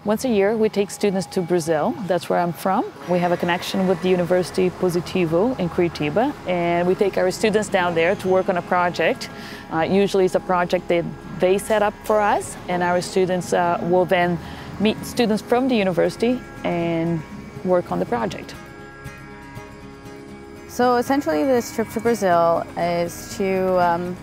Once a year, we take students to Brazil. That's where I'm from. We have a connection with the University Positivo in Curitiba, and we take our students down there to work on a project. Usually it's a project that they set up for us, and our students will then meet students from the university and work on the project. So essentially this trip to Brazil is to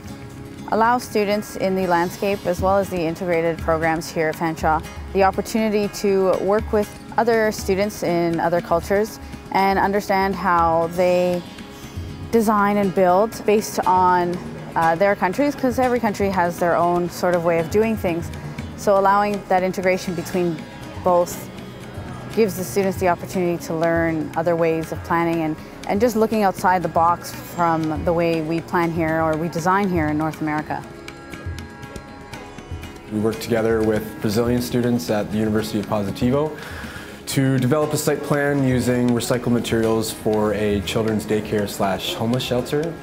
allow students in the landscape as well as the integrated programs here at Fanshawe the opportunity to work with other students in other cultures and understand how they design and build based on their countries, because every country has their own sort of way of doing things. So allowing that integration between both gives the students the opportunity to learn other ways of planning and just looking outside the box from the way we plan here or we design here in North America. We work together with Brazilian students at the University of Positivo to develop a site plan using recycled materials for a children's daycare / homeless shelter.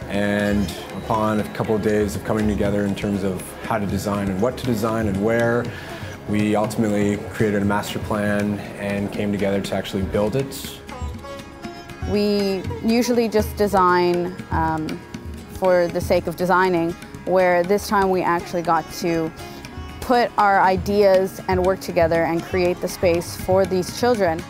And upon a couple of days of coming together in terms of how to design and what to design and where, we ultimately created a master plan and came together to actually build it. We usually just design for the sake of designing, where this time we actually got to put our ideas and work together and create the space for these children.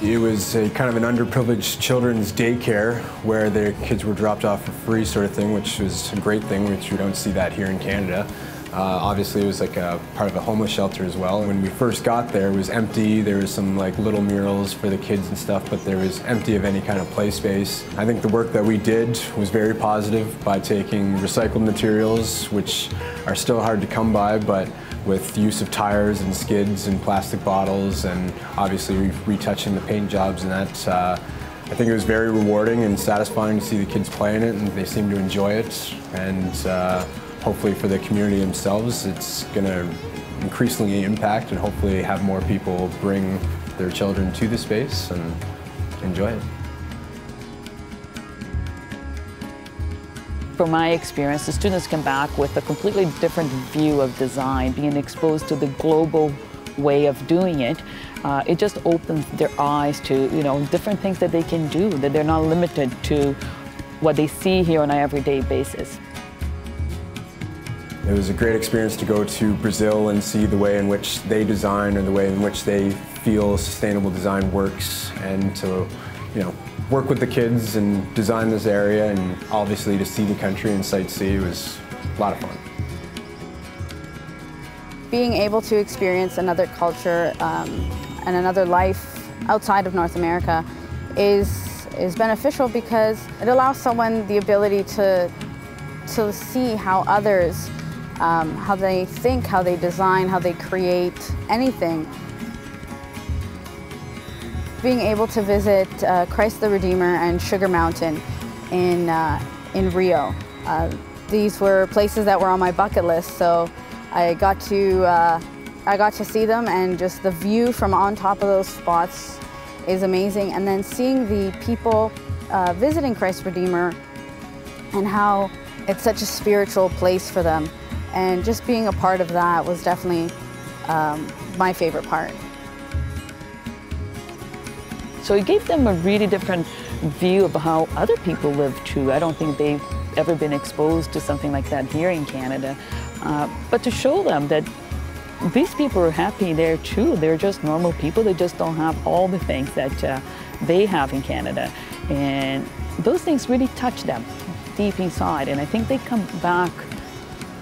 It was a kind of an underprivileged children's daycare where their kids were dropped off for free sort of thing, which was a great thing, which we don't see that here in Canada. Obviously it was like a part of a homeless shelter as well. When we first got there, it was empty. There was some like little murals for the kids and stuff, but there was empty of any kind of play space. I think the work that we did was very positive by taking recycled materials, which are still hard to come by, but with the use of tires and skids and plastic bottles and obviously retouching the paint jobs and that. I think it was very rewarding and satisfying to see the kids playing it, and they seem to enjoy it. And hopefully for the community themselves, it's going to increasingly impact and hopefully have more people bring their children to the space and enjoy it. From my experience, the students come back with a completely different view of design, being exposed to the global way of doing it. It just opens their eyes to, different things that they can do, that they're not limited to what they see here on an everyday basis. It was a great experience to go to Brazil and see the way in which they design and the way in which they feel sustainable design works, and to, work with the kids and design this area, and obviously to see the country and sightsee was a lot of fun. Being able to experience another culture and another life outside of North America is beneficial because it allows someone the ability to see how others, how they think, how they design, how they create anything. Being able to visit Christ the Redeemer and Sugar Mountain in Rio. These were places that were on my bucket list, so I got to see them, and just the view from on top of those spots is amazing. And then seeing the people visiting Christ Redeemer and how it's such a spiritual place for them, and just being a part of that was definitely my favorite part. So it gave them a really different view of how other people live too. I don't think they've ever been exposed to something like that here in Canada. But to show them that these people are happy there too. They're just normal people. They just don't have all the things that they have in Canada. And those things really touch them deep inside. And I think they come back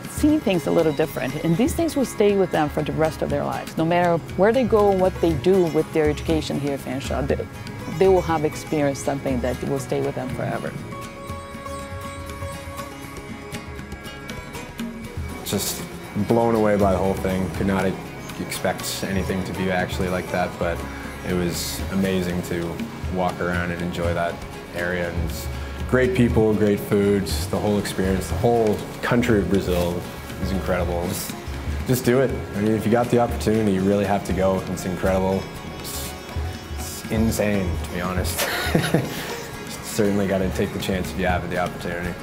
seeing things a little different. And these things will stay with them for the rest of their lives. No matter where they go, what they do with their education here at Fanshawe, they will have experienced something that will stay with them forever. Just blown away by the whole thing. Could not expect anything to be actually like that, but it was amazing to walk around and enjoy that area. And great people, great food, the whole experience, the whole country of Brazil is incredible. Just do it. I mean, if you got the opportunity, you really have to go. It's incredible. It's insane, to be honest. Certainly got to take the chance if you have the opportunity.